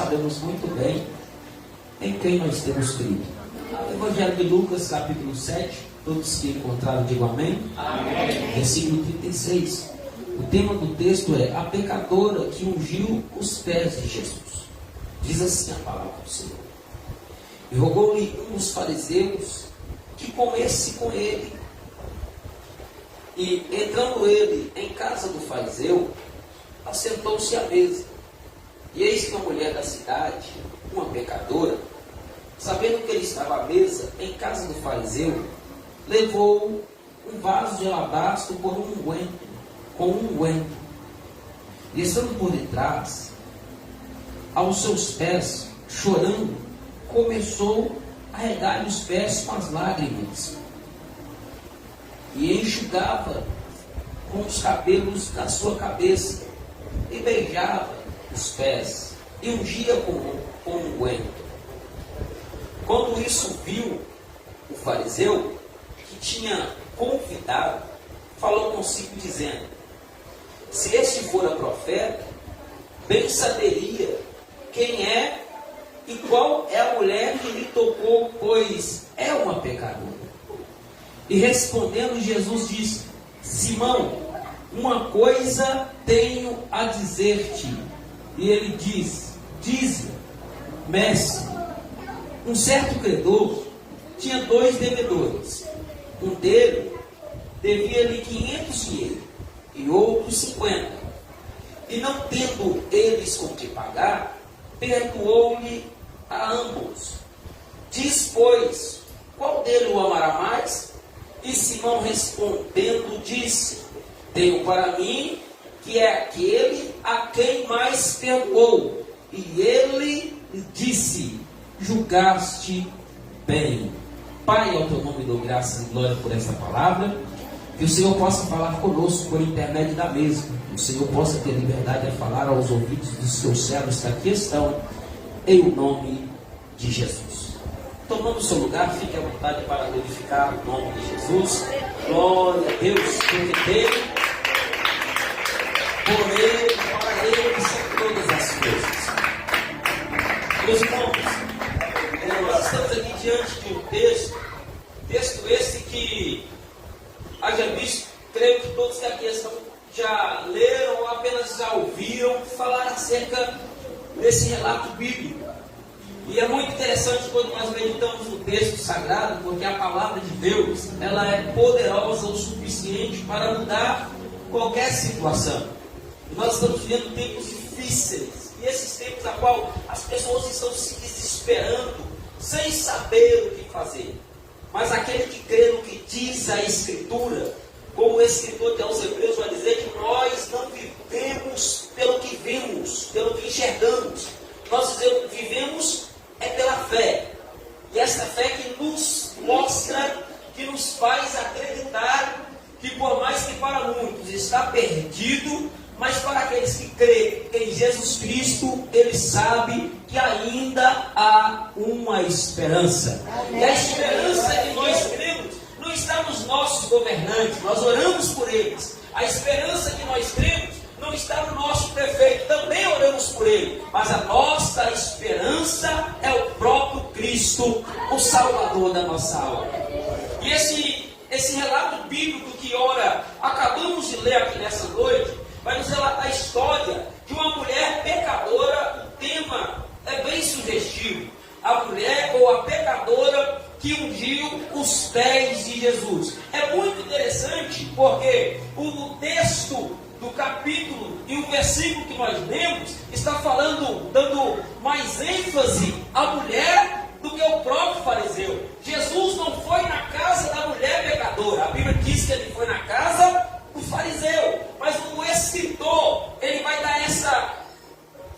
sabemos muito bem em quem nós temos crido. Evangelho de Lucas, capítulo 7, todos que encontraram, digam amém. Amém. Versículo 36. O tema do texto é a pecadora que ungiu os pés de Jesus. Diz assim a palavra do Senhor. E rogou-lhe um dos fariseus que comesse com ele. E entrando ele em casa do fariseu, assentou-se à mesa. E eis que uma mulher da cidade, uma pecadora, sabendo que ele estava à mesa em casa do fariseu, levou um vaso de alabastro com um unguento. E estando por detrás, aos seus pés, chorando, começou a regar-lhe os pés com as lágrimas. E enxugava com os cabelos da sua cabeça, e beijava os pés, e ungia com unguento. Quando isso viu o fariseu, que tinha convidado, falou consigo dizendo: se este fora profeta, bem saberia quem é e qual é a mulher que lhe tocou, pois é uma pecadora. E respondendo, Jesus disse: Simão, uma coisa tenho a dizer-te. E ele diz: dize, mestre. Um certo credor tinha 2 devedores. Um deles devia-lhe 500 dinheiros e outro 50. E não tendo eles com que pagar, perdoou-lhe a ambos. Diz, pois, qual dele o amará mais? E Simão respondendo disse: tenho para mim que é aquele a quem mais perdoou. E ele disse: julgaste bem. Pai, ao teu nome dou graças e glória por essa palavra. Que o Senhor possa falar conosco por intermédio da mesma. Que o Senhor possa ter liberdade a falar aos ouvidos dos teus servos que aqui estão, em nome de Jesus. Tomando o seu lugar, fique à vontade para glorificar o nome de Jesus. Glória a Deus, porque dele, por ele, para ele são todas as coisas. Meus irmãos, nós estamos aqui diante de um texto esse que, haja visto, creio que todos que aqui estão já leram ou apenas já ouviram falar acerca desse relato bíblico. E é muito interessante quando nós meditamos no texto sagrado, porque a palavra de Deus, ela é poderosa o suficiente para mudar qualquer situação. E nós estamos vivendo tempos difíceis, e esses tempos a qual as pessoas estão se desesperando, sem saber o que fazer. Mas aquele que crê no que diz a Escritura, como o escritor de aos Hebreus vai dizer, que nós não vivemos pelo que vemos, pelo que enxergamos. Nós vivemos pela fé. E essa fé que nos mostra, que nos faz acreditar que por mais que para muitos está perdido, mas para aqueles que creem em Jesus Cristo, ele sabe que ainda há uma esperança. E a esperança que nós cremos não está nos nossos governantes, nós oramos por eles. A esperança que nós cremos não está no nosso prefeito, também oramos por ele. Mas a nossa esperança é o próprio Cristo, o Salvador da nossa alma. E esse relato bíblico que ora acabamos de ler aqui nessa noite, vai nos relatar a história de uma mulher pecadora. O tema é bem sugestivo: a mulher ou a pecadora que ungiu os pés de Jesus. É muito interessante porque o texto do capítulo e o versículo que nós lemos está falando, dando mais ênfase à mulher do que o próprio fariseu. Jesus não foi na casa da mulher pecadora. A Bíblia diz que ele foi na casa do fariseu. Mas o escritor, ele vai dar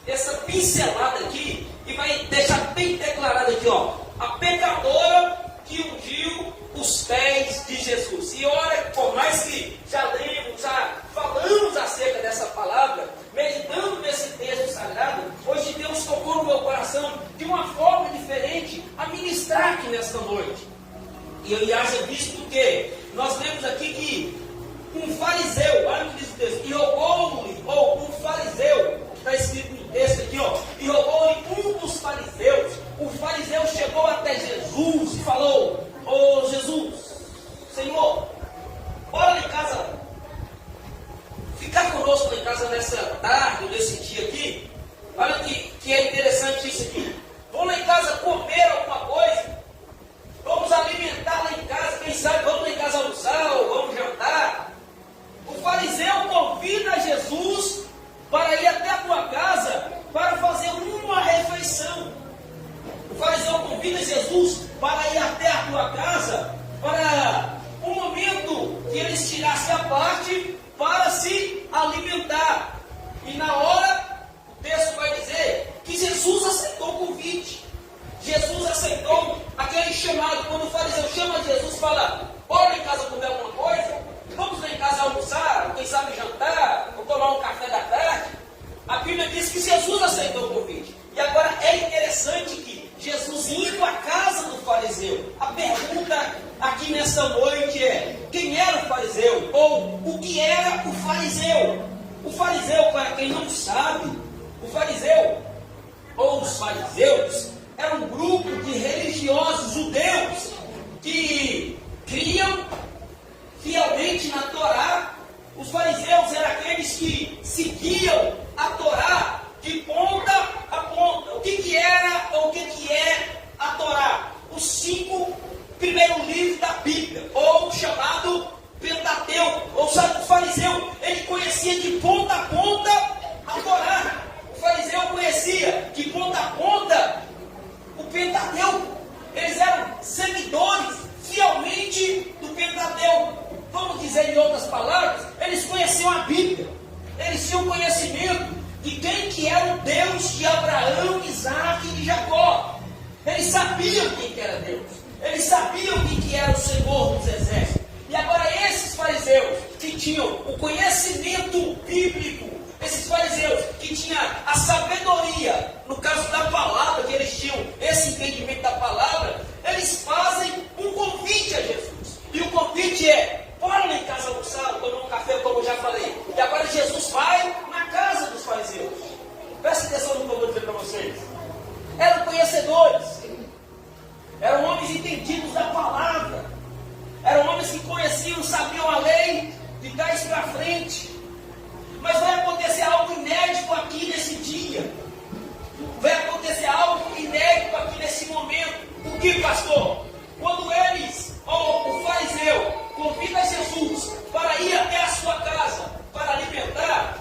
essa pincelada aqui e vai deixar bem declarado aqui, ó: a pecadora que ungiu os pés de Jesus. E olha, por mais que já lemos, já falamos acerca dessa palavra, meditando nesse texto sagrado, hoje Deus tocou no meu coração de uma forma diferente a ministrar aqui nesta noite. E haja visto que nós lemos aqui que um fariseu, olha o que diz o texto, e roubou-lhe, ou um fariseu, está escrito no texto aqui, ó, e roubou-lhe que é interessante isso aqui. Vamos lá em casa comer alguma coisa? Vamos alimentar lá em casa, quem sabe vamos lá em casa almoçar ou vamos jantar? O fariseu convida Jesus para ir até a tua casa para fazer uma refeição. O fariseu convida Jesus para ir até a tua casa para um momento que eles tirassem a parte para se alimentar. E na hora, o texto vai dizer que Jesus aceitou o convite. Jesus aceitou aquele chamado. Quando o fariseu chama Jesus e fala: bora lá em casa comer alguma coisa? Vamos lá em casa almoçar, quem sabe jantar, ou tomar um café da tarde? A Bíblia diz que Jesus aceitou o convite. E agora é interessante que Jesus indo à casa do fariseu, a pergunta aqui nesta noite é: quem era o fariseu? Ou o que era o fariseu? O fariseu, para quem não sabe, o fariseu, ou os fariseus, era um grupo de religiosos judeus que criam fielmente na Torá. Os fariseus eram aqueles que seguiam a Torá de ponta a ponta. O que era ou o que é a Torá? Os 5 primeiros livros da Bíblia, ou chamado Pentateuco. Ou sabe, o fariseu, ele conhecia de ponta a ponta a Torá. O fariseu conhecia de ponta a ponta o Pentateuco. Eles eram seguidores fielmente do Pentateuco. Vamos dizer em outras palavras, eles conheciam a Bíblia. Eles tinham conhecimento de quem que era o Deus de Abraão, Isaac e de Jacó. Eles sabiam quem que era Deus. Eles sabiam quem que era o Senhor dos exércitos. E agora esses fariseus que tinham o conhecimento bíblico, esses fariseus que tinham a sabedoria, no caso da palavra, que eles tinham esse entendimento da palavra, eles fazem um convite a Jesus. E o convite é: bora lá em casa almoçar, tomar um café, como eu já falei. E agora Jesus vai na casa dos fariseus. Presta atenção no que eu vou dizer para vocês. Eram conhecedores, eram homens entendidos da palavra, eram homens que conheciam, sabiam a lei de trás para frente. Mas vai acontecer algo inédito aqui nesse dia. Vai acontecer algo inédito aqui nesse momento. O que, pastor? Quando eles, ou o fariseu, convida Jesus para ir até a sua casa para alimentar,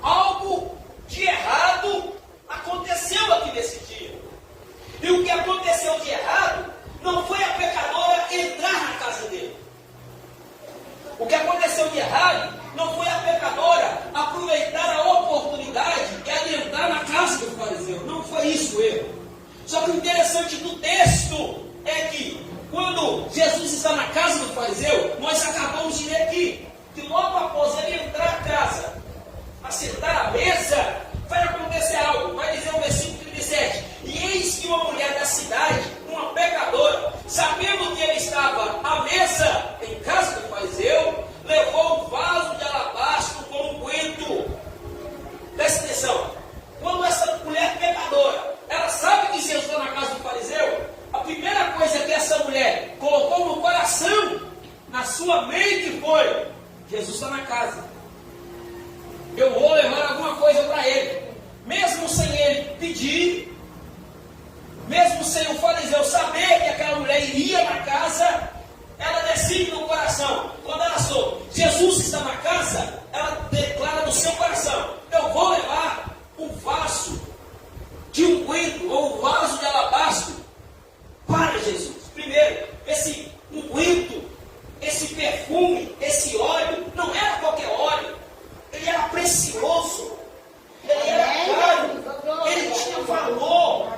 algo de errado aconteceu aqui nesse dia. E o que aconteceu de errado não foi a pecadora entrar na casa dele. O que aconteceu de errado não foi a pecadora aproveitar a oportunidade de adentrar na casa do fariseu. Não foi isso o erro. Só que o interessante do texto é que quando Jesus está na casa do fariseu, nós acabamos de ler aqui que logo após ele entrar à casa, a sentar à mesa, vai acontecer algo. Vai dizer o versículo 37: e eis que uma mulher da cidade, uma pecadora, sabendo que ele estava à mesa em casa do fariseu, levou um vaso de alabastro com unguento. Presta atenção. Quando essa mulher pecadora, ela sabe que Jesus está na casa do fariseu, a primeira coisa que essa mulher colocou no coração, na sua mente, foi: Jesus está na casa, eu vou levar alguma coisa para ele. Mesmo sem ele pedir, mesmo sem o fariseu saber que aquela mulher iria na casa, ela decide no coração. Quando ela soube, Jesus está na casa, ela declara no seu coração: eu vou levar um vaso de unguento, ou um vaso de alabastro para Jesus. Primeiro, esse unguento, esse perfume, esse óleo, não era qualquer óleo. Ele era precioso, ele era caro, ele tinha valor.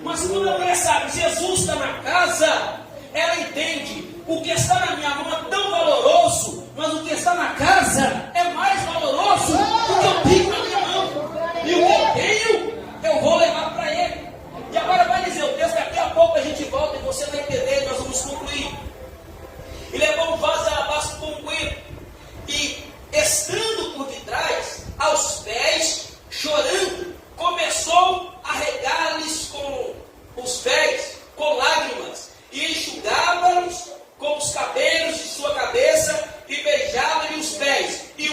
Mas quando a mulher sabe, Jesus está na casa, ela entende: o que está na minha mão é tão valoroso, mas o que está na casa é mais valoroso do que eu tenho na minha mão. E o que eu tenho, eu vou levar para ele. E agora vai dizer o texto, daqui a pouco a gente volta e você vai entender, nós vamos concluir. E levou um vaso de alabastro com unguento, e estando por detrás, aos pés, chorando, começou a regar-lhes com os pés, com lágrimas, e enxugava-lhes com os cabelos de sua cabeça, e beijava-lhe os pés, e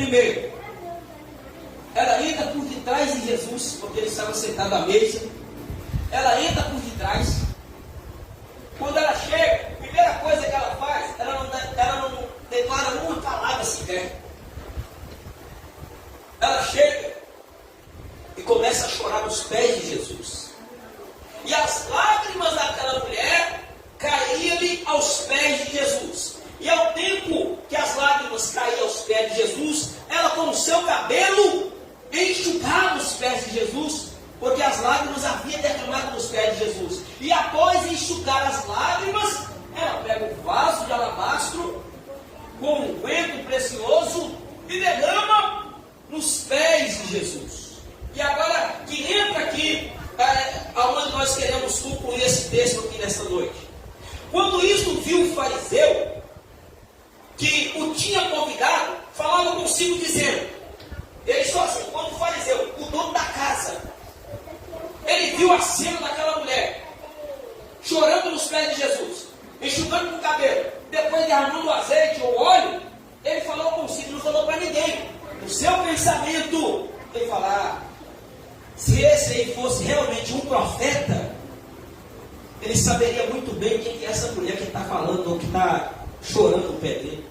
Primeiro, ela entra por detrás de Jesus, porque ele estava sentado à mesa. Ela entra por detrás. Quando ela chega, a primeira coisa que ela faz, ela não declara uma palavra sequer. Ela chega e começa a chorar nos pés de Jesus. E as lágrimas daquela mulher caíam-lhe aos pés de Jesus. E ao tempo que as lágrimas caíam aos pés de Jesus, ela com o seu cabelo enxugava os pés de Jesus, porque as lágrimas havia derramado nos pés de Jesus. E após enxugar as lágrimas, ela pega um vaso de alabastro com um unguento precioso e derrama nos pés de Jesus. E agora que entra aqui, aonde nós queremos concluir esse texto aqui nesta noite. Quando isso viu o fariseu, que o tinha convidado, falava consigo dizendo, ele só assim, quando o fariseu, o dono da casa, ele viu a cena daquela mulher, chorando nos pés de Jesus, enxugando com o cabelo, depois derramando o azeite ou óleo, ele falou consigo, não falou para ninguém. No seu pensamento, ele falou, se esse aí fosse realmente um profeta, ele saberia muito bem quem é essa mulher que está falando ou que está chorando no pé dele.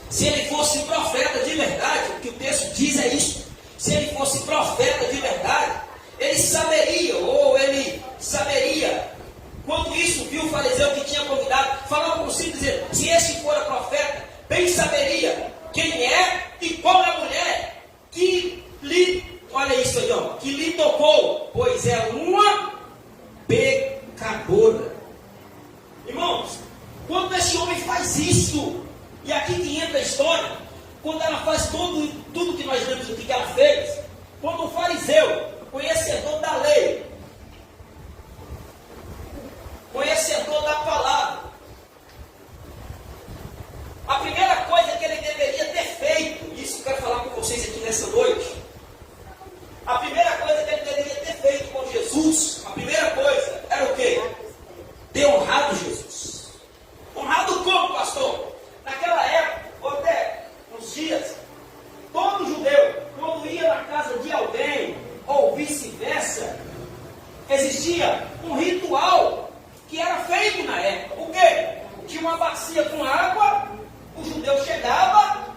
Se ele fosse profeta de verdade, o que o texto diz é isso. Se ele fosse profeta de verdade, ele saberia, quando isso viu o fariseu que tinha convidado, falava consigo dizer, se este fora profeta, bem saberia quem é e qual é a mulher que lhe, olha isso aí, ó, que lhe tocou, pois é uma pecadora. Irmãos, quando esse homem faz isso, e aqui que entra a história, quando ela faz tudo que nós vemos aqui que ela fez, quando o fariseu, conhecedor da lei, conhecedor da palavra, a primeira coisa que ele deveria ter feito, isso eu quero falar com vocês aqui nessa noite, a primeira coisa que ele deveria ter feito com Jesus, a primeira coisa era o quê? Ter honrado Jesus. Honrado como, pastor? Naquela época, ou até nos dias, todo judeu, quando ia na casa de alguém, ou vice-versa, existia um ritual que era feito na época. O quê? Tinha uma bacia com água, o judeu chegava,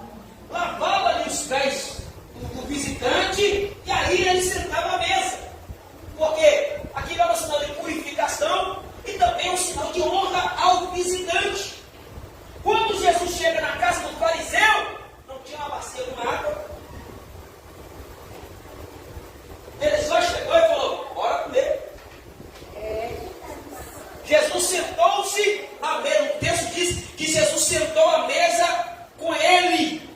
lavava ali os pés do visitante, e aí ele sentava à mesa. Porque aquilo era um sinal de purificação e também um sinal de honra ao visitante. Quando Jesus chega na casa do fariseu, não tinha uma bacia com água. Ele só chegou e falou, bora comer. Jesus sentou-se à mesa. O texto diz que Jesus sentou à mesa com ele.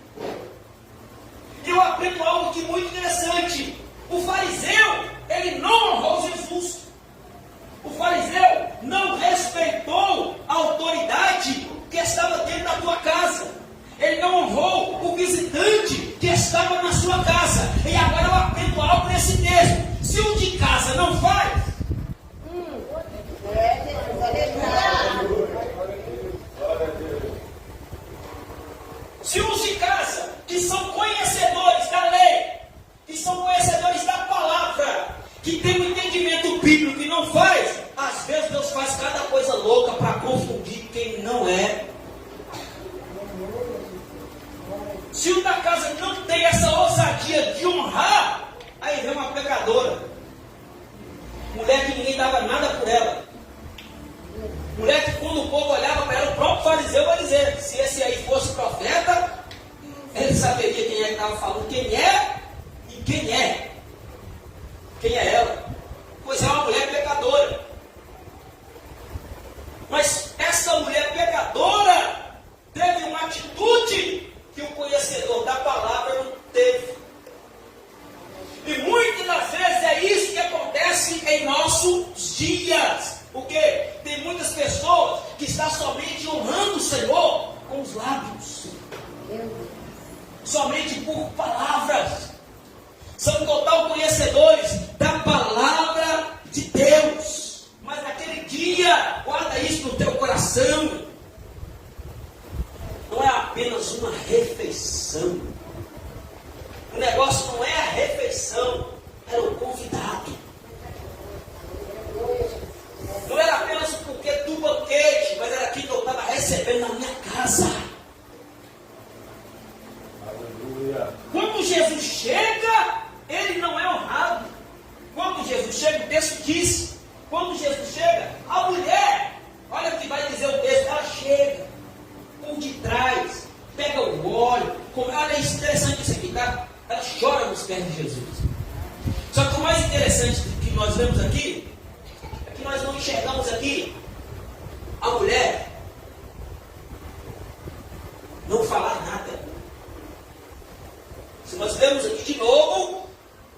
E eu aprendo algo aqui muito interessante. O fariseu, ele não honrou Jesus. O fariseu não respeitou a autoridade que estava dentro da tua casa. Ele não honrou o visitante que estava na sua casa. E agora eu aprendo algo nesse texto. Se o de casa não faz, se os de casa, que são conhecedores da lei, que são conhecedores da palavra, que tem um entendimento bíblico e não faz, às vezes Deus faz cada coisa louca para confundir quem não é. Se o da casa não tem essa ousadia de honrar, aí vem uma pecadora, mulher que ninguém dava nada por ela, mulher que quando o povo olhava para ela, o próprio fariseu vai dizer, se esse aí fosse profeta, ele saberia quem é que estava falando, quem é e quem é. Quem é ela? Pois é uma mulher pecadora. Mas essa mulher pecadora teve uma atitude que o conhecedor da palavra não teve. E muitas das vezes é isso que acontece em nossos dias. Porque tem muitas pessoas que estão somente honrando o Senhor com os lábios. Somente por palavras. São total conhecedores da palavra de Deus. Mas naquele dia, guarda isso no teu coração. Não é apenas uma refeição. pés de Jesus. Só que o mais interessante que nós vemos aqui é que nós não enxergamos aqui a mulher não falar nada. Se nós vemos aqui de novo,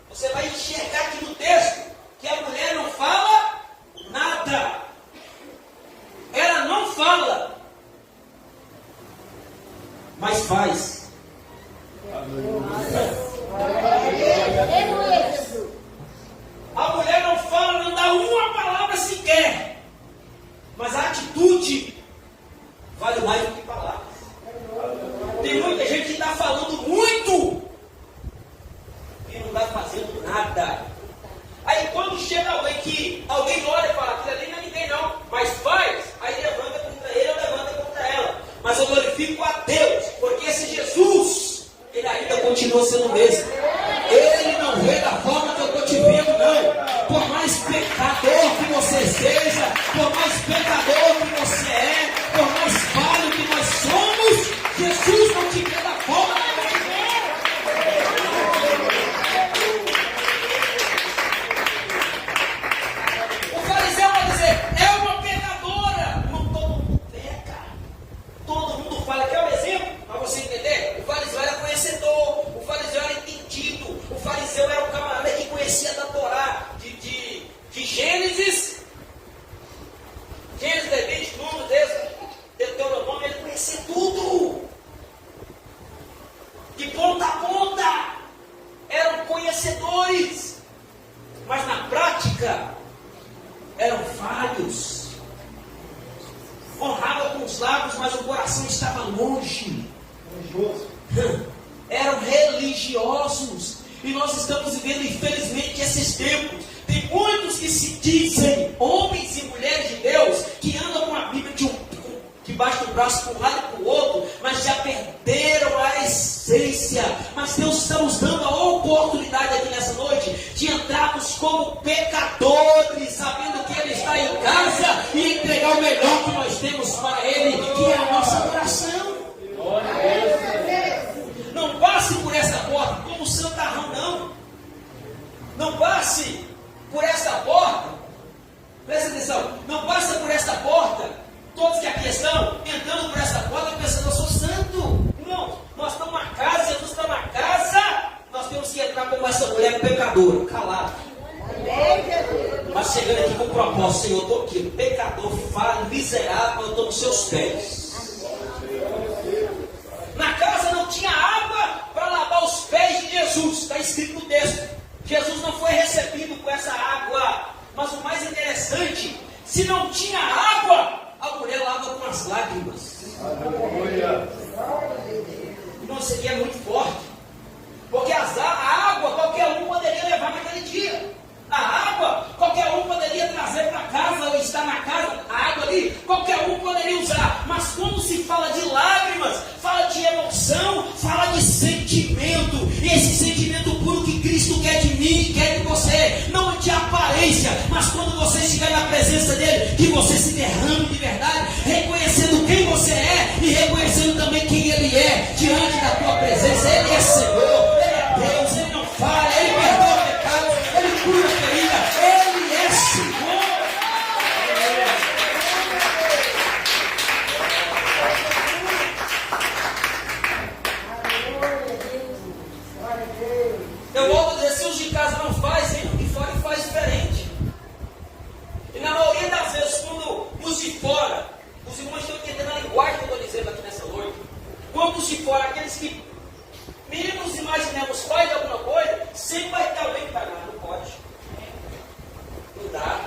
você vai enxergar aqui no texto que a mulher não fala nada. Ela não fala, mas faz. A mulher não fala, não dá uma palavra sequer, mas a atitude vale mais do que palavras. Tem muita gente que está falando muito e não está fazendo nada. Aí quando chega alguém olha e fala, aquilo ali não é ninguém não, mas faz, aí levanta contra ele ou levanta contra ela. Mas eu glorifico a Deus, porque esse Jesus, ele ainda continua sendo o mesmo. Ele não veio da forma que eu estou te vendo, não. Por mais pecador que você seja, por mais pecador que você é, por mais falho que nós somos, Jesus não te vê da forma que eu te vejo. O fariseu vai dizer, é uma pecadora. Não, todo mundo peca. Todo mundo fala. Quer um exemplo? Para você entender? O fariseu era conhecedor, o fariseu era entendido, o fariseu era um camarada que conhecia da Torá, de Gênesis, Levítico, Número, Deuteronômio, ele conhecia tudo. De ponta a ponta. Eram conhecedores. Mas na prática, eram falhos. Honrava com os lábios, mas o coração estava longe. Eram religiosos. E nós estamos vivendo, infelizmente, esses tempos. Tem muitos que se dizem homens e mulheres de Deus, que andam com a Bíblia debaixo do braço para um lado e para o outro, mas já perderam a essência. Mas Deus está nos dando a oportunidade aqui nessa noite de entrarmos como pecadores, sabendo que Ele está em casa, e entregar o melhor que nós temos para Ele, que é a nossa adoração. Não passe por essa porta como santarrão, não. Não passe por essa porta. Presta atenção. Não passe por essa porta. Todos que aqui estão entrando por essa porta pensando, eu sou santo. Não. Nós estamos na casa, Jesus está na casa. Nós temos que entrar como essa mulher pecadora, calada. Mas chegando aqui com o propósito, Senhor, eu estou aqui, pecador, falho, miserável, eu estou nos seus pés. Na casa não tinha água para lavar os pés de Jesus. Está escrito no texto. Jesus não foi recebido com essa água. Mas o mais interessante, se não tinha água, a mulher lava com as lágrimas. Irmão, isso aqui é muito forte. Porque a água qualquer um poderia levar naquele dia. A água qualquer um poderia trazer para casa ou estar na casa. A água ali qualquer um poderia usar. Mas quando se fala de lágrimas, fala de emoção, fala de sentimento. E esse sentimento puro que Cristo quer de mim e quer de você. Não de aparência, mas quando você estiver na presença dele, que você se derrame de verdade, reconhecendo quem você é e reconhecendo também quem ele é diante da tua presença. Ele é Senhor, ele é Deus, ele não falha, ele perdoa pecados, ele cura a ferida, ele é Senhor. Eu volto a dizer, se os de casa não fazem, o de fora faz diferente. E na maioria das vezes, quando os de fora, os irmãos estão entendendo a linguagem que eu estou dizendo aqui nessa noite, quando os de fora, aqueles que mínimos imaginemos faz alguma coisa, sempre vai ter alguém que vai lá, não pode. Não dá.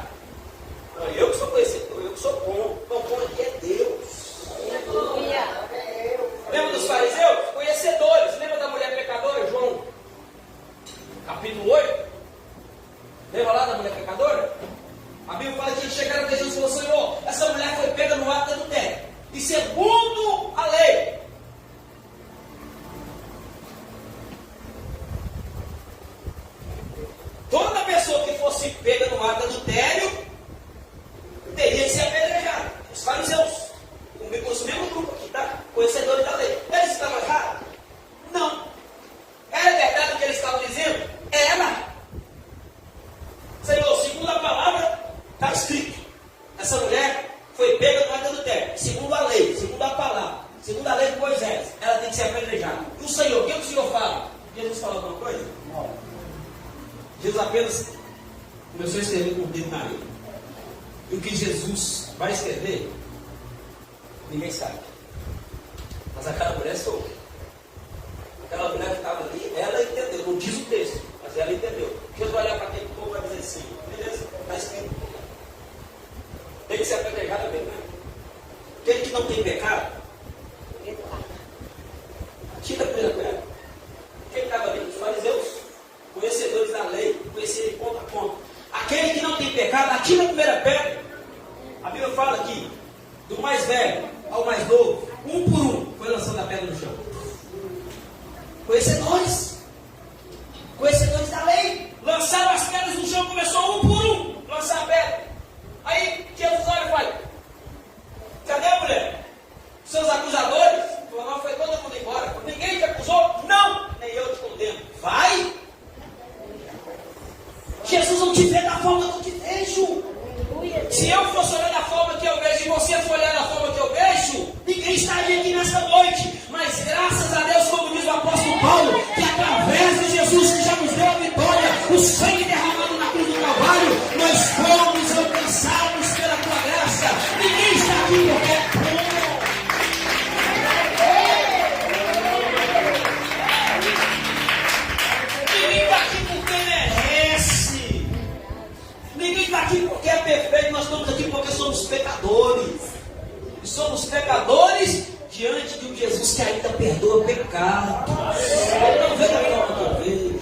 Não, eu que sou conhecido, eu que sou bom. Não, bom aqui é Deus. Lembra dos fariseus? Conhecedores. Lembra da mulher pecadora, João? Capítulo 8. Lembra lá da mulher pecadora? A Bíblia fala que eles chegaram até Jesus e falou, Senhor, essa mulher foi pega no ato do adultério. E segundo a lei, toda pessoa que fosse pega no ato do adultério teria que ser apedrejada. Os fariseus, os mesmos grupos aqui, tá? Conhecedores da lei. Eles estavam errados? Não. Era verdade o que eles estavam dizendo? essa mulher foi pega no ato de adultério, segundo a lei, segundo a palavra, segundo a lei de Moisés, ela tem que ser apedrejada. E o Senhor, o que o Senhor fala? Jesus falou alguma coisa? Não. Jesus apenas começou a escrever com o dedo na areia. E o que Jesus vai escrever, ninguém sabe. Mas aquela mulher soube. Aquela mulher que estava ali, ela entendeu. Não diz o texto, mas ela entendeu. Jesus vai olhar para aquele povo e vai dizer assim: beleza, está escrito. Tem que ser apedrejada mesmo, né? Aquele que não tem pecado, tira a primeira pedra. Quem estava ali? Os fariseus, conhecedores da lei, conheciam de ponta a ponta. Aquele que não tem pecado, atira a primeira pedra. A Bíblia fala aqui, do mais velho ao mais novo, um por um, foi lançando a pedra no chão. Conhecedores da lei, lançaram as pedras no chão, começou um por um, lançar a pedra. Aí Jesus olha e fala: cadê a mulher? Seus acusadores? Não, foi todo mundo embora. Ninguém te acusou? Não, nem eu te condeno. Vai! Jesus não te vê da forma que eu te vejo. Se eu fosse olhar da forma que eu vejo e você for olhar da forma que eu vejo, ninguém estaria aqui nesta noite. Mas graças a Deus, como diz o apóstolo Paulo, que através de Jesus que já nos deu a vitória, o sangue derramado na cruz do Calvário, nós fomos alcançados pela tua graça. Ninguém está aqui porque é bom. Ninguém está aqui porque merece. Ninguém está aqui porque é perfeito. Nós estamos aqui porque somos pecadores. E somos pecadores diante de um Jesus que ainda perdoa pecado. Ele não vê da forma que eu vejo.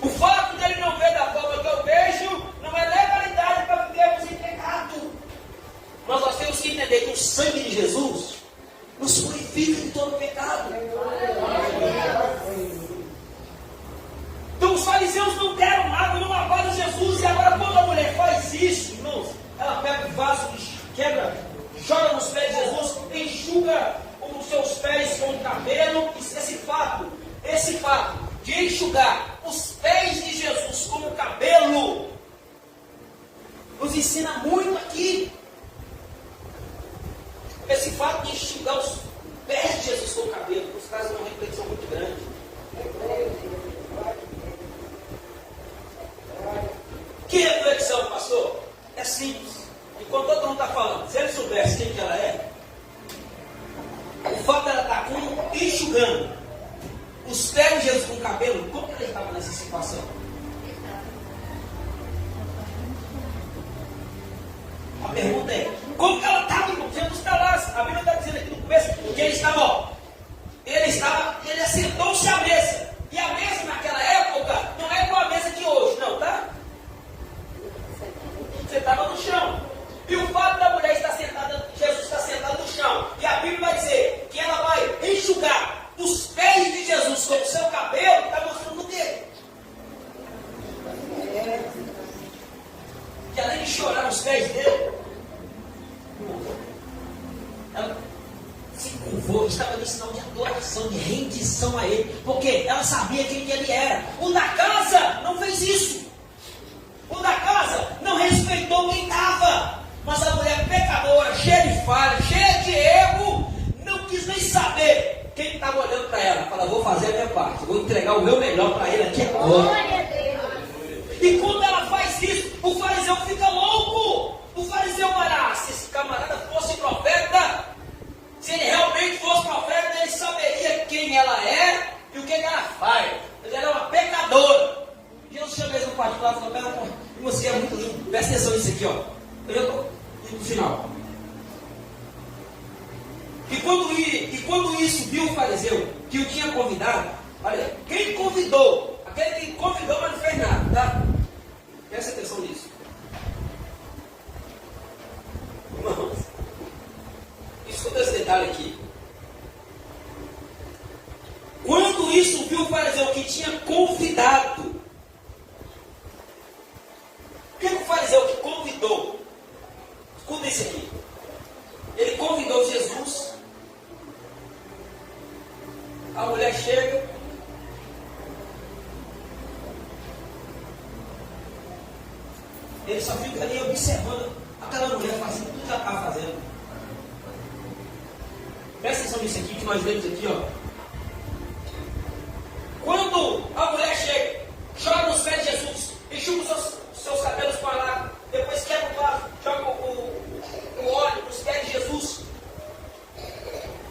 O fato dele não ver da forma que eu vejo não é legalidade para vivermos em pecado. Mas nós temos que entender que o sangue de Jesus nos purifica de todo pecado. Então os fariseus não deram água, não lavaram Jesus. E agora quando a mulher faz isso, irmãos, ela pega o vaso, quebra, joga nos pés de Jesus, enxuga os seus pés com o cabelo. Esse fato de enxugar os pés de Jesus com o cabelo nos ensina muito aqui. Esse fato de enxugar os pés de Jesus com o cabelo nos traz uma reflexão muito grande. Que reflexão, pastor? É simples. Enquanto todo mundo está falando, se ele soubesse quem que ela é, o fato dela estar enxugando os pés de Jesus com o cabelo, como que ela estava nessa situação? A pergunta é, como que ela estava? Jesus está lá, a Bíblia está dizendo aqui no começo, que ele assentou-se à mesa. E a mesa naquela época não é igual a mesa de hoje, não, tá? Você estava no chão. E o fato da mulher estar sentada, Jesus está sentado no chão. E a Bíblia vai dizer que ela vai enxugar os pés de Jesus com o seu cabelo, que está mostrando o dele. Que além de chorar nos pés dele, ela se curvou, estava em sinal de adoração, de rendição a ele, porque ela sabia quem que ele era. O da casa não fez isso. O da casa não respeitou quem estava. Mas a mulher pecadora, cheia de falha, cheia de erro, não quis nem saber quem estava olhando para ela. Fala, vou fazer a minha parte, vou entregar o meu melhor para ele aqui agora. E quando ela faz isso, o fariseu fica louco. O fariseu olha, se esse camarada fosse profeta, se ele realmente fosse profeta, ele saberia quem ela é e o que ela faz. Ela era uma pecadora. Jesus chama ele no particular e falou, pera, você é muito lindo, presta atenção nisso aqui, ó. Eu já estou indo no final. E quando isso viu o fariseu, que o tinha convidado, olha, quem convidou, aquele que convidou, mas não fez nada, tá? Presta atenção nisso. Irmãos, escuta esse detalhe aqui. Quando isso viu o fariseu que tinha convidado, o que o fariseu que convidou? Escuta isso aqui. Ele convidou Jesus. A mulher chega. Ele só fica ali observando atenção nisso aqui que nós lemos aqui, ó. Quando a mulher chega, chora nos pés de Jesus, enxuga os seus cabelos com a lágrima, depois quebra o vaso, joga o óleo nos pés de Jesus.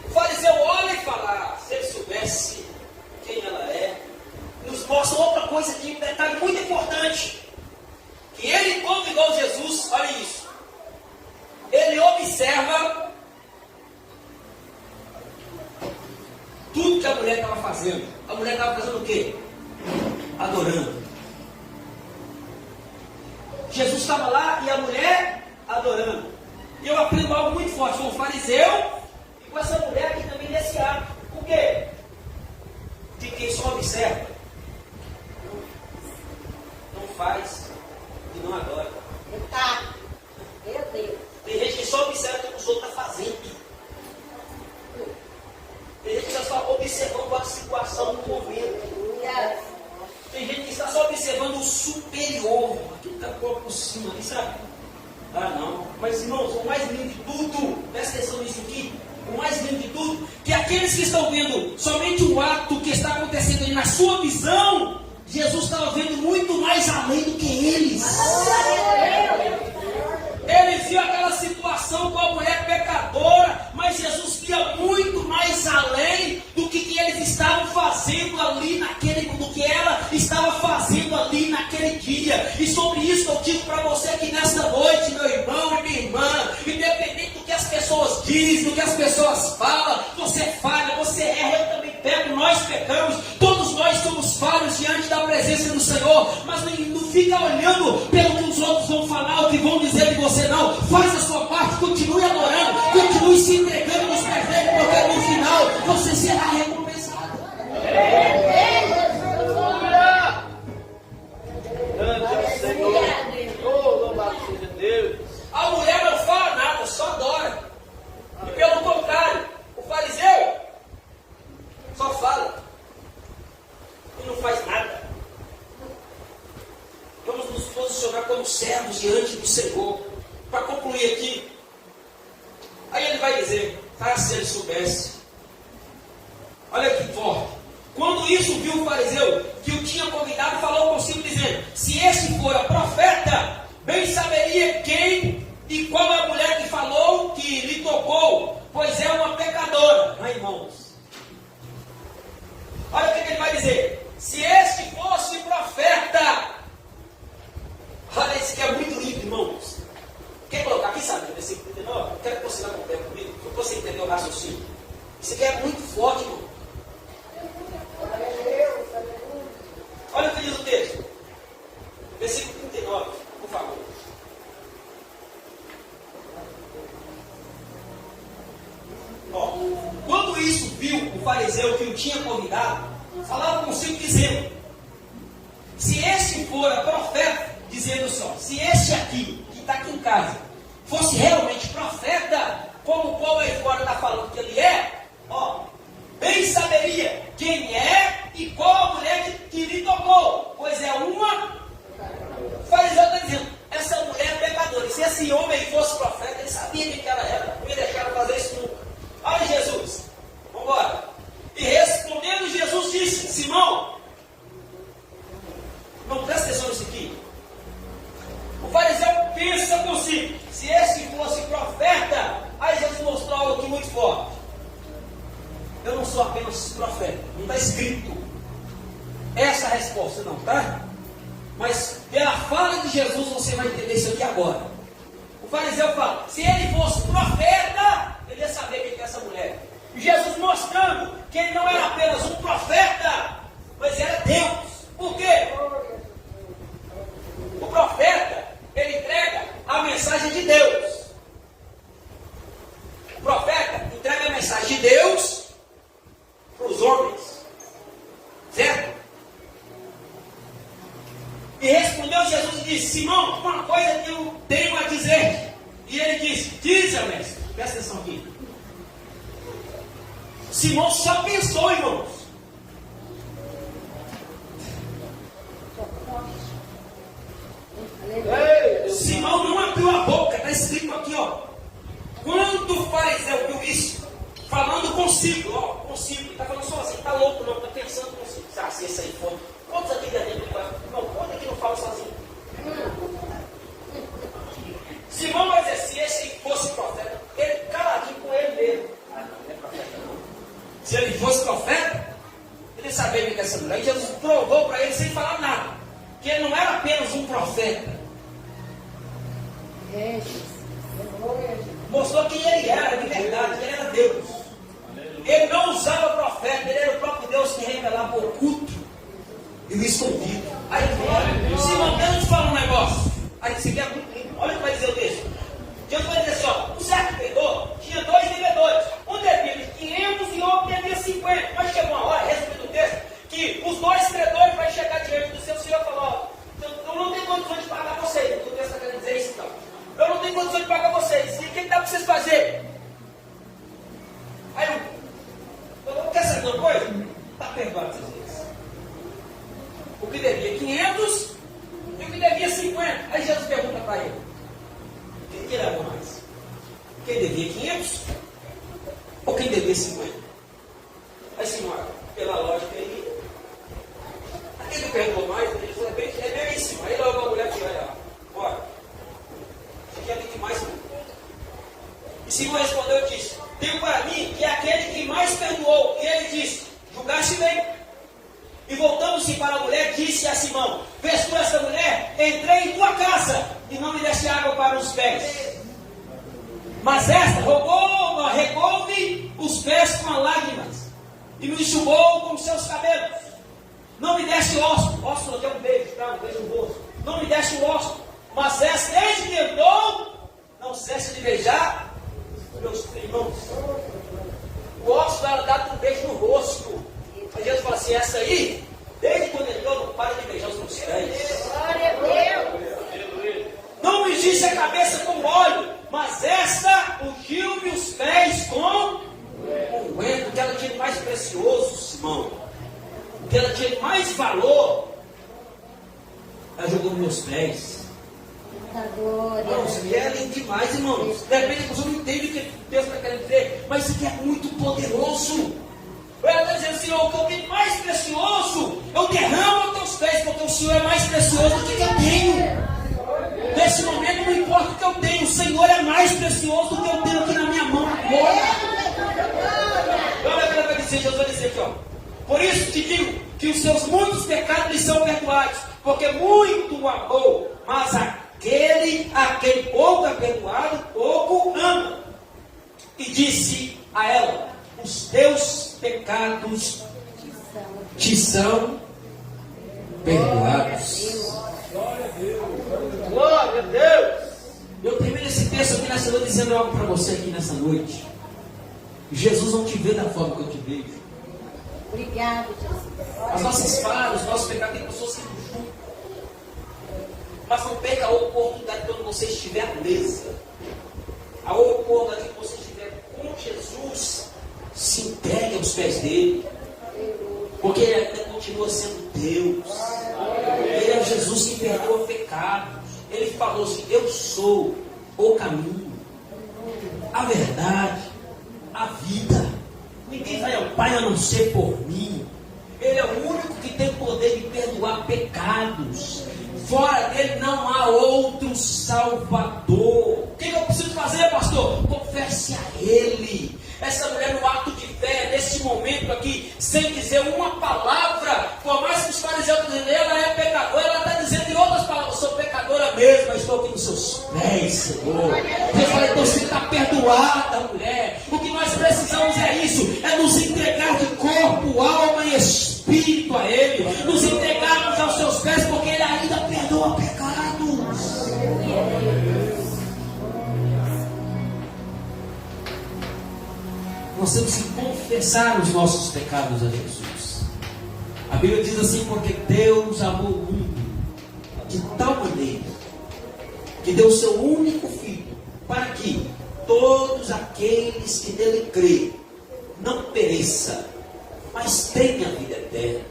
O fariseu olha e fala: se ele soubesse quem ela é. Nos mostra outra coisa aqui, um detalhe muito importante. Que ele, quando igual Jesus, olha isso, ele observa tudo que a mulher estava fazendo. A mulher estava fazendo o quê? Adorando. Jesus estava lá e a mulher adorando. E eu aprendo algo muito forte com o fariseu e com essa mulher aqui também nesse ato. Por quê? De quem só observa, não faz e não adora. Tá. Meu Deus. Tem gente que só observa o que os outros estão fazendo. Tem gente que está só observando a situação do momento. Tem gente que está só observando o superior, aquilo que está por cima, ali, sabe? Ah, não. Mas, irmãos, o mais lindo de tudo, presta atenção nisso aqui, o mais lindo de tudo, que aqueles que estão vendo somente o ato que está acontecendo ali na sua visão, Jesus estava vendo muito mais além do que eles. Ele viu aquela situação com a mulher pecadora, mas Jesus via muito mais além do que eles estavam fazendo ali naquele, do que ela estava fazendo ali naquele dia. E sobre isso eu digo para você que nesta noite, meu irmão e minha irmã, independente do que as pessoas dizem, do que as pessoas falam, você falha, você erra, eu também pego, nós pecamos, todos nós somos falhos diante da presença do Senhor, mas não fica olhando pelo que os outros vão falar, o que vão dizer de você, não. Faz a sua parte, continue adorando, continue se entregando nos pés dele, porque no final você será recompensado. A mulher não fala nada, só adora. E pelo contrário, o fariseu só fala e não faz nada. Vamos nos posicionar como servos diante do Senhor. Para concluir aqui, aí ele vai dizer: se ele soubesse. Olha que forte. Quando isso viu o fariseu que o tinha convidado, falou consigo dizendo: se este for a profeta, bem saberia quem e qual é a mulher que falou, que lhe tocou, pois é uma pecadora. Não, irmãos? Olha o que ele vai dizer: se este fosse profeta. Olha, isso que é muito lindo, irmãos. Quer colocar aqui, sabe? Versículo 39? Eu quero que você acompanhe comigo, para você entender o raciocínio. Isso aqui é muito forte, irmão. Olha o que diz o texto. Versículo 39, por favor. Ó, quando isso viu o fariseu que o tinha convidado, falava consigo dizendo: se este for a profeta, dizendo só, se este aqui, que está aqui em casa, fosse realmente profeta, como o povo aí fora está falando que ele é, ó, bem saberia quem é e qual a mulher que lhe tocou, pois é uma. O fariseu está dizendo: essa mulher é pecadora. E se esse homem fosse profeta, ele sabia quem que ela era, não ia deixar ela fazer isso nunca. Olha Jesus, vamos embora. E respondendo, Jesus disse: Simão, não presta atenção nisso aqui. O fariseu pensa consigo: se esse fosse profeta. Aí Jesus mostrou algo aqui muito forte. Eu não sou apenas profeta, não está escrito essa resposta, não, tá? Mas pela fala de Jesus você vai entender isso aqui agora. O fariseu fala: se ele fosse profeta, ele ia saber quem é essa mulher. E Jesus mostrando que ele não era apenas um profeta, mas era Deus. Por quê? O profeta, ele entrega a mensagem de Deus. O profeta entrega a mensagem de Deus para os homens. Certo? E respondeu Jesus e disse: Simão, uma coisa que eu tenho a dizer. E ele disse: diz, mestre. Presta atenção aqui. Simão só pensou, irmãos. Simão não abriu a boca. Está escrito aqui, ó. Quando o fariseu viu isso, falando consigo, ó, consigo. Ele está falando sozinho, está louco não, está pensando consigo. Ah, se esse aí for. Quantos aqui dentro do quarto? Não, quantos aqui não falam sozinho? Simão vai dizer, se esse aí fosse profeta, ele caladinho com ele mesmo. Ah, não é profeta não. Se ele fosse profeta, ele sabia que essa mulher. E Jesus provou para ele sem falar nada. Que ele não era apenas um profeta. Mostrou quem ele era de verdade, que ele era Deus. Ele não usava profeta, ele era o próprio Deus que revelava o oculto e o escondido. Aí ele falou, Simão, deixa eu te falar um negócio. Aí você quer muito lindo, olha o que vai dizer o texto. Jesus vai dizer assim, ó, um certo credor tinha 2 devedores. Um devia 500 e outro devia 50. Mas chegou uma hora, resumindo o texto, que os 2 credores vai chegar diante do seu senhor e falar, ó, eu não tenho condições de pagar vocês. O texto está querendo dizer isso então. Eu não tenho condições de pagar vocês. E o que dá para vocês fazerem? Aí eu quer saber uma coisa? Está perdoado às vezes. O que devia 500 e o que devia 50. Aí Jesus pergunta para ele: quem que leva mais? Quem devia 500 ou quem devia 50? Aí senhora, pela lógica aí, aquele que perdoou mais, ele diz, é bem isso. Aí logo a mulher falou: olha, bora. Que é aquele que mais perdoou. E Simão respondeu e disse: digo para mim que é aquele que mais perdoou. E ele disse: julgaste bem. E voltando-se para a mulher, disse a Simão: vês tu esta mulher? Entrei em tua casa e não me deste água para os pés. Mas esta regou-me os pés com as lágrimas e me enxugou com seus cabelos. Não me deste ósculo até um beijo, tá? Um beijo no rosto. Não me deste o ósculo. Mas esta, desde que entrou, não cessa de beijar meus irmãos. O ósculo era dado um beijo no rosto. Aí Jesus fala assim: essa aí, desde quando entrou, não para de beijar os meus pés. Glória a Deus. Não me disse a cabeça com óleo, mas esta ungiu-me os pés com unguento. O que ela tinha de mais precioso, Simão, o que ela tinha de mais valor, ela jogou nos meus pés. Não, isso aqui é lindo demais, irmãos. De repente a pessoa não entende o que Deus está querendo dizer, mas isso aqui é muito poderoso. Ela está dizendo: Senhor, o que eu tenho mais precioso, eu derramo aos teus pés, porque o Senhor é mais precioso do que eu tenho. Nesse momento não importa o que eu tenho, o Senhor é mais precioso do que eu tenho aqui na minha mão agora. Olha o que ela vai dizer, Jesus vai dizer aqui, ó. Por isso te digo que os seus muitos pecados lhe são perdoados, porque muito amou, mas aquele a quem pouco é perdoado, pouco ama. E disse a ela: os teus pecados te são perdoados. Glória a Deus. Eu termino esse texto aqui nessa noite dizendo algo para você aqui nessa noite. Jesus não te vê da forma que eu te vejo. Obrigado, Jesus. As nossas falhas, os nossos pecados têm pessoas sendo juntas. Mas não perca a oportunidade quando você estiver à mesa. A oportunidade que você estiver com Jesus, se entregue aos pés dele. Porque ele ainda continua sendo Deus. Ele é Jesus que perdoa pecados. Ele falou assim: eu sou o caminho, a verdade, a vida. Ninguém vai ao Pai a não ser por mim. Ele é o único que tem poder de perdoar pecados. Fora dele não há outro Salvador. O que eu preciso fazer, pastor? Confesse a Ele. Essa mulher, no ato de fé, nesse momento aqui, sem dizer uma palavra, por mais que os fariseus estão dizendo, ela é pecadora, ela está dizendo em outras palavras: eu sou pecadora mesmo, mas estou aqui nos seus pés, Senhor. Eu falei: então você está perdoada, mulher. O que nós precisamos é isso: é nos entregar de corpo, alma e espírito a Ele, nos entregarmos aos seus pés, porque Ele ainda perdoa pecados. Nós temos que confessar os nossos pecados a Jesus. A Bíblia diz assim: porque Deus amou o mundo de tal maneira que deu o seu único Filho, para que todos aqueles que nele crêem não pereça, mas tenha vida eterna.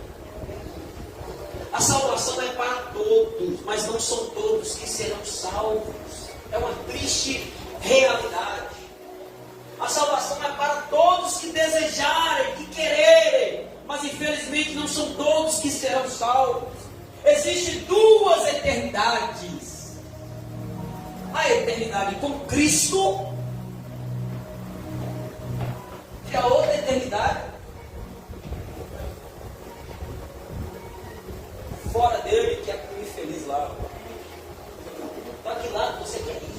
A salvação é para todos, mas não são todos que serão salvos. É uma triste realidade. A salvação é para todos que eternidade com Cristo e a outra eternidade fora dele, que é infeliz lá. Para que lado você quer ir?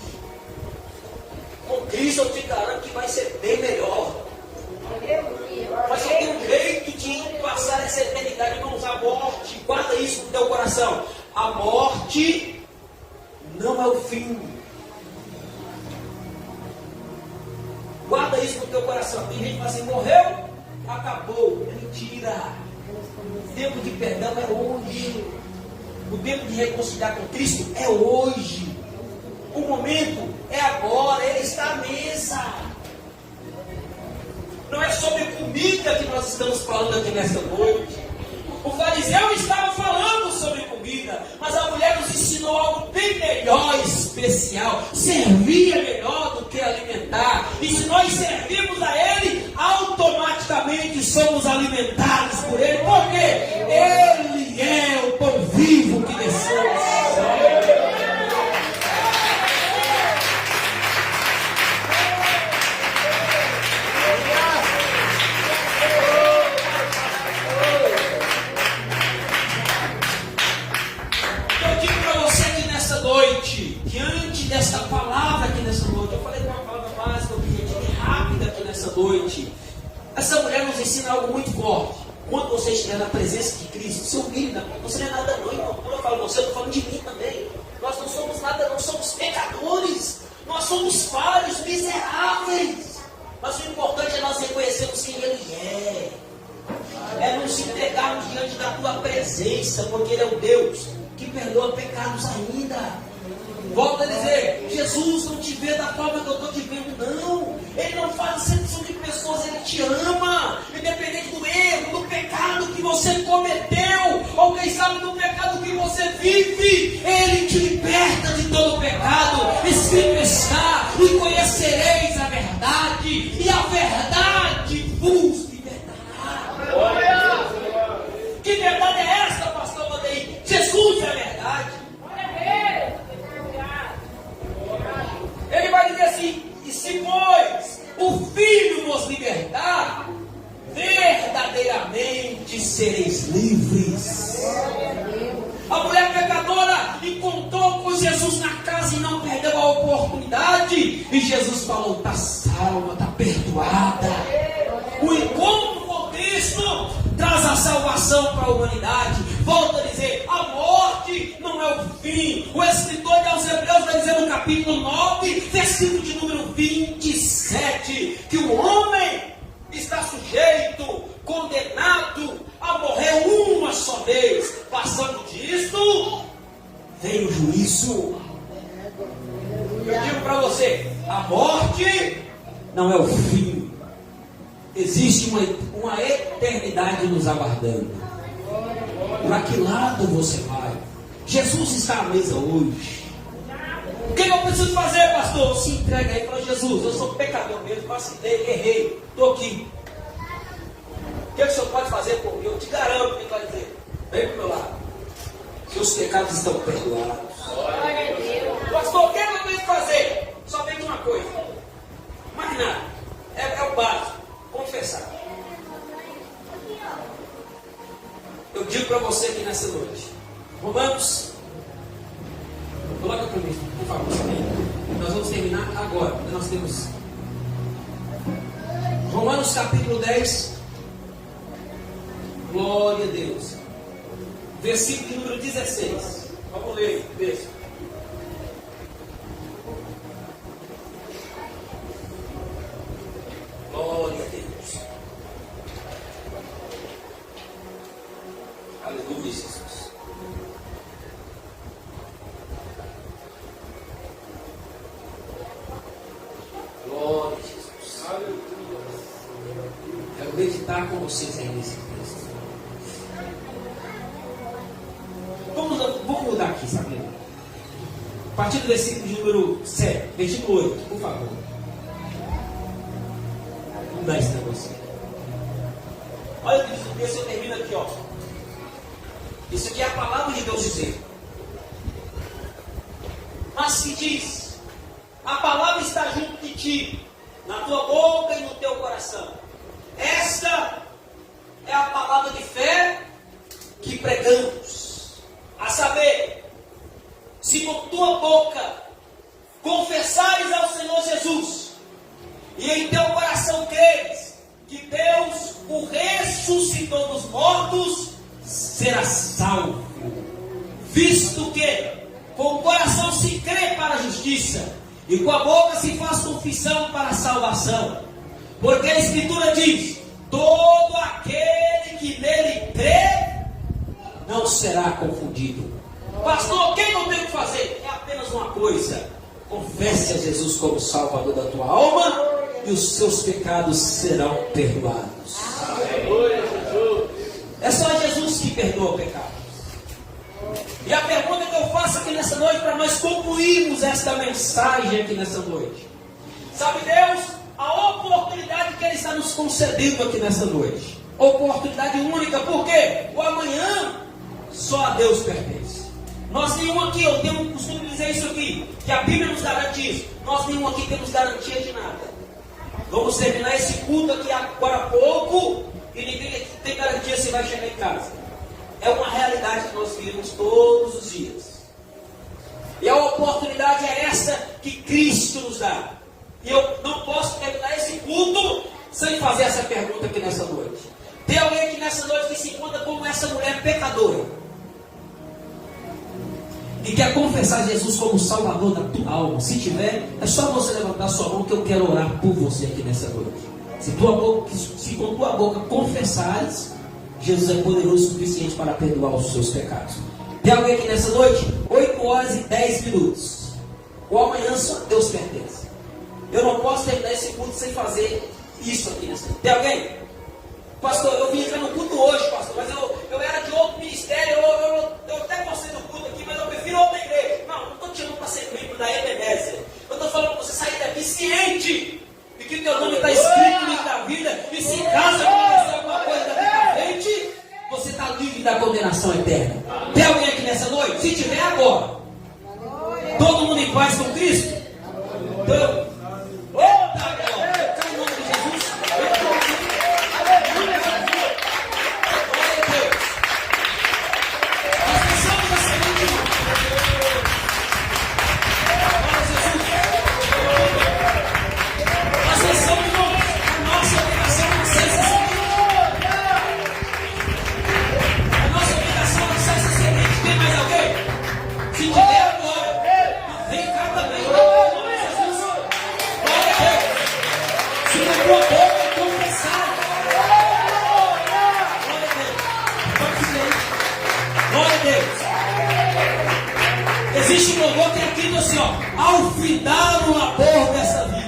Com Cristo eu te garanto que vai ser bem melhor. Mas só tem um jeito de passar essa eternidade, irmãos. A morte, guarda isso no teu coração. A morte não é o fim. Guarda isso no teu coração. Tem gente que fala assim, morreu, acabou. É mentira. O tempo de perdão é hoje. O tempo de reconciliar com Cristo é hoje. O momento é agora. Ele está à mesa. Não é sobre comida que nós estamos falando aqui nesta noite. O fariseu estava falando sobre comida, mas a mulher nos ensinou algo bem melhor, especial. Servir é melhor do que alimentar. E se nós servimos a Ele, automaticamente somos alimentados por Ele. Porque Ele é o pão vivo que desceu do céu. Diante desta palavra aqui nessa noite, eu falei de uma palavra básica, objetiva e rápida aqui nessa noite. Essa mulher nos ensina algo muito forte. Quando você estiver na presença de Cristo, se humilha, você não é nada não, irmão. Quando eu falo você, eu estou falando de mim também. Nós não somos nada, não somos pecadores. Nós somos falhos, miseráveis. Mas o importante é nós reconhecermos quem Ele é. É nos entregarmos diante da Tua presença, porque Ele é o Deus que perdoa pecados ainda. Volto a dizer, Jesus não te vê da forma que eu estou te vendo, não. Ele não faz acepção de pessoas, Ele te ama. Independente do erro, do pecado que você cometeu, ou quem sabe do pecado que você vive, Ele te liberta de todo o pecado. Escrito está, e conhecereis a verdade, e a verdade vos libertará. Que verdade é essa, pastor Vandeir? Jesus é a verdade. Ele vai dizer assim, e se pois o Filho vos libertar, verdadeiramente sereis livres. A mulher pecadora encontrou com Jesus na casa e não perdeu a oportunidade. E Jesus falou, está salva, está perdoada. O encontro com Cristo traz a salvação para a humanidade. Volto a dizer, a morte não é o fim. O escritor aos Hebreus vai dizer no capítulo 9, versículo de número 27, que o homem está sujeito, condenado a morrer uma só vez. Passando disso, vem o juízo. Eu digo para você, a morte não é o fim. Existe uma eternidade nos aguardando. Para que lado você vai? Jesus está à mesa hoje. O que eu preciso fazer, pastor? Se entrega aí para Jesus. Eu sou pecador mesmo, vacilei, errei, estou aqui. O que o senhor pode fazer por mim? Eu te garanto que ele vai dizer, vem para o meu lado. Seus pecados estão perdoados. Pastor, o que eu tenho que fazer? Somente uma coisa. Mais nada. É o básico. Confessar. Eu digo para você aqui nessa noite. Romanos. Coloca para mim, por favor. Nós vamos terminar agora. Nós temos Romanos capítulo 10. Glória a Deus. Versículo de número 16. Vamos ler, beijo. Glória a Deus. Aleluia, Jesus. Glória a Jesus. Aleluia. Quero meditar com vocês aí nesse texto. Vamos mudar aqui, sabe? A partir do versículo de número 7, versículo 8, por favor. Vamos dar esse negócio. Olha o que diz, eu termino aqui, ó. Isso aqui é a palavra de Deus dizer. Mas que diz, ti, na tua boca e no teu coração. Esta é a palavra de fé que pregamos. A saber, se com tua boca confessares ao Senhor Jesus e em teu coração creres que Deus o ressuscitou dos mortos, serás salvo. Visto que com o coração se crê para a justiça e com a boca se faz confissão para a salvação. Porque a Escritura diz: todo aquele que nele crê não será confundido. Pastor, o que eu tenho que fazer? É apenas uma coisa: confesse a Jesus como Salvador da tua alma e os seus pecados serão perdoados. É só Jesus que perdoa pecados. E a pergunta que eu faço aqui nessa noite, para nós concluirmos esta mensagem aqui nessa noite: sabe Deus, a oportunidade que Ele está nos concedendo aqui nessa noite, oportunidade única, porque o amanhã só a Deus pertence. Nós nenhum aqui, eu tenho o costume de dizer isso aqui, que a Bíblia nos garante isso. Nós nenhum aqui temos garantia de nada. Vamos terminar esse culto aqui agora há pouco e ninguém aqui tem garantia se vai chegar em casa. É uma realidade que nós vivemos todos os dias. E a oportunidade é essa que Cristo nos dá. E eu não posso terminar esse culto sem fazer essa pergunta aqui nessa noite. Tem alguém aqui nessa noite que se encontra como essa mulher pecadora e quer confessar Jesus como Salvador da tua alma? Se tiver, é só você levantar sua mão que eu quero orar por você aqui nessa noite. Se com tua boca confessares, Jesus é poderoso o suficiente para perdoar os seus pecados. Tem alguém aqui nessa noite? 8 horas e 10 minutos. O amanhã só Deus pertence. Eu não posso terminar esse culto sem fazer isso aqui nessa noite. Tem alguém? Pastor, eu vim entrar no culto hoje, pastor, mas eu era de outro ministério, eu até gostei do culto aqui, mas eu prefiro outra igreja. Não, não estou te chamando para ser membro da Ebenezer. Eu estou falando para você sair daqui ciente de que o teu nome está escrito no livro da vida, e se em casa acontecer alguma coisa daqui para frente, você está livre da condenação eterna. Tem alguém aqui nessa noite? Se tiver, agora. Todo mundo em paz com Cristo? Então, existe um louvor que é aqui assim, ó: ao findar o labor dessa vida.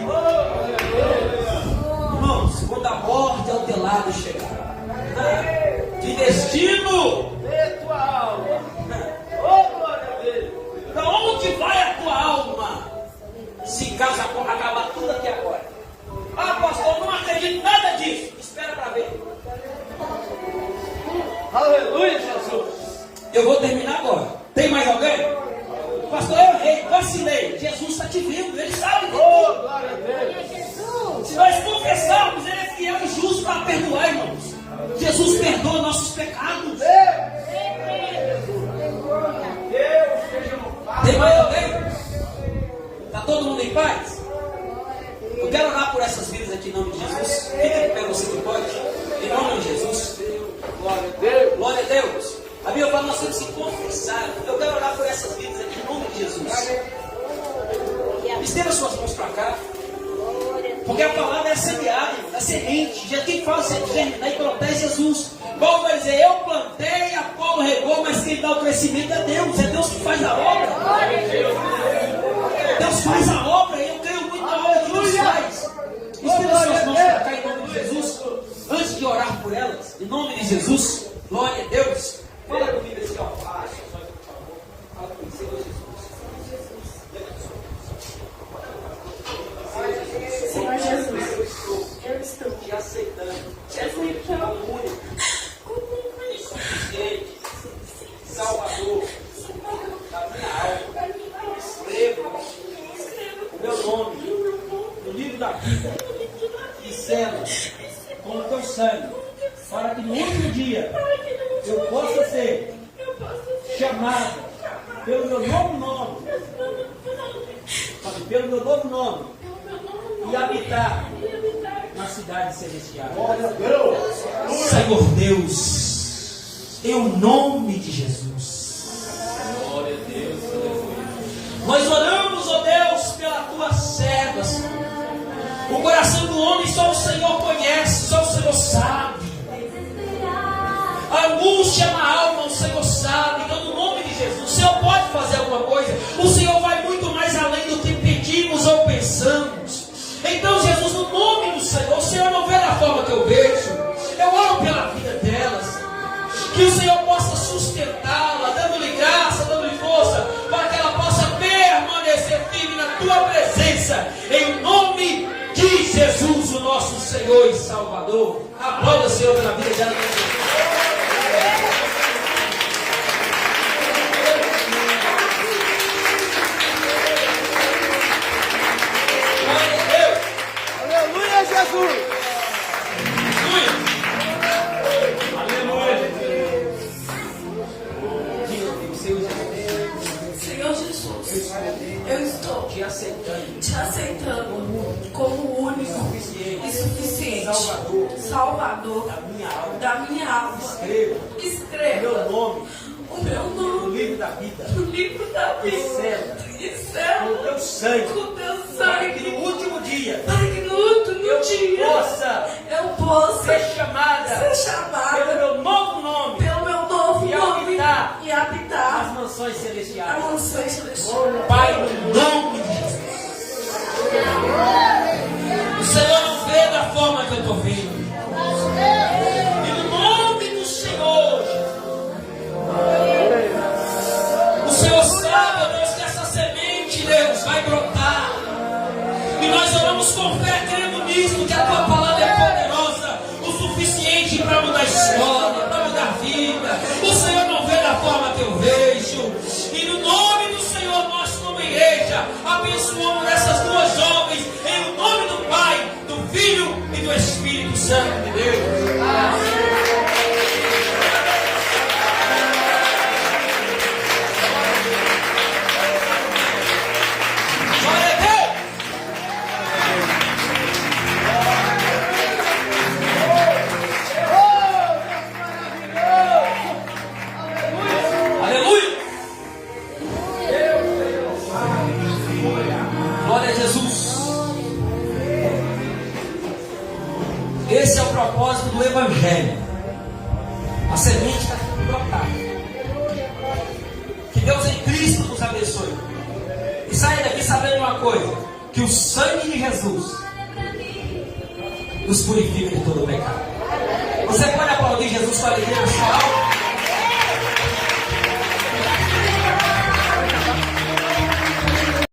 Irmãos, quando a morte ao teu lado chegar, que destino tua alma? Para onde vai a tua alma? Se caso acabar tudo aqui agora. Ah, pastor, não acredito em nada disso. Espera para ver. Aleluia, Jesus. Eu vou terminar agora. Tem mais alguém? Pastor, eu errei, vacilei. Jesus está te vendo, Ele sabe de tudo. Se nós confessarmos, Ele é fiel e justo para perdoar, irmãos. Jesus perdoa nossos pecados. Tem mais alguém? Está todo mundo em paz? Eu quero orar por essas vidas aqui em nome de Jesus. Fica de pé, você que pode. Em nome de Jesus. Glória a Deus. Glória a Deus. A Bíblia fala que nós temos que confessar. Eu quero orar por essas vidas aqui em nome de Jesus. Estenda suas mãos para cá. Porque a palavra é semeada, é semente. Já quem fala germinar e plantar é Jesus. Paulo vai dizer: eu plantei, Apolo regou, mas quem dá o crescimento é Deus. É Deus que faz a obra. Deus faz a obra e eu creio muito na obra que Deus faz. Estenda suas mãos para cá em nome de Jesus. Antes de orar por elas, em nome de Jesus, glória a Deus. Fala comigo assim, ó. Fala comigo, Senhor Jesus. Senhor Jesus, eu estou Te aceitando. Te aceitando como único, insuficiente, Salvador da minha alma. Escreva o meu nome do livro da vida e selo com o teu sangue, para que no último dia eu possa ser chamado pelo meu novo nome, pelo meu novo nome, e habitar na cidade celestial. Senhor Deus, em o nome de Jesus, glória a Deus, nós oramos, ó Deus, pela tua serva, Senhor. O coração do homem só o Senhor conhece, só o Senhor sabe. A angústia na alma, o Senhor sabe. Então, no nome de Jesus, o Senhor pode fazer alguma coisa. O Senhor vai muito mais além do que pedimos ou pensamos. Então, Jesus, no nome do Senhor, o Senhor não vê da forma que eu vejo. Eu oro pela vida delas. Que o Senhor possa sustentá-la, dando-lhe graça, dando-lhe força, para que ela possa permanecer firme na tua presença. Em nome de Jesus, o nosso Senhor e Salvador. Aplauda o Senhor pela vida dela. Aleluia, Jesus! Senhor Jesus, eu estou Te aceitando como único e suficiente Salvador da minha alma. Escreva meu nome o meu no nome livro da vida no livro da e vida e com o selo teu sangue, com teu para que sangue, no último dia para que no último dia eu eu possa ser chamada ser pelo chamada meu novo nome pelo meu novo E nome habitar e habitar as mansões a celestiais. mansão celestial. Pai, no nome de Jesus. O Senhor não vê da forma que eu estou vendo. E no nome do Senhor, o Senhor sabe, ó Deus, que essa semente, Deus, vai brotar. E nós oramos com fé, crendo nisso, que a tua palavra é poderosa, o suficiente para mudar a história, para mudar a vida. O Senhor não vê da forma que eu vejo. E no nome do Senhor, nós como igreja, abençoamos essas duas jovens, em nome do Pai, do Filho e do Espírito Santo de Deus. Amém. Glória a Jesus. Esse é o propósito do Evangelho. A semente está sendo brotada. Que Deus em Cristo nos abençoe. E saia daqui sabendo uma coisa: que o sangue de Jesus nos purifica de todo o pecado. Você pode aplaudir Jesus com alegria na sua alma?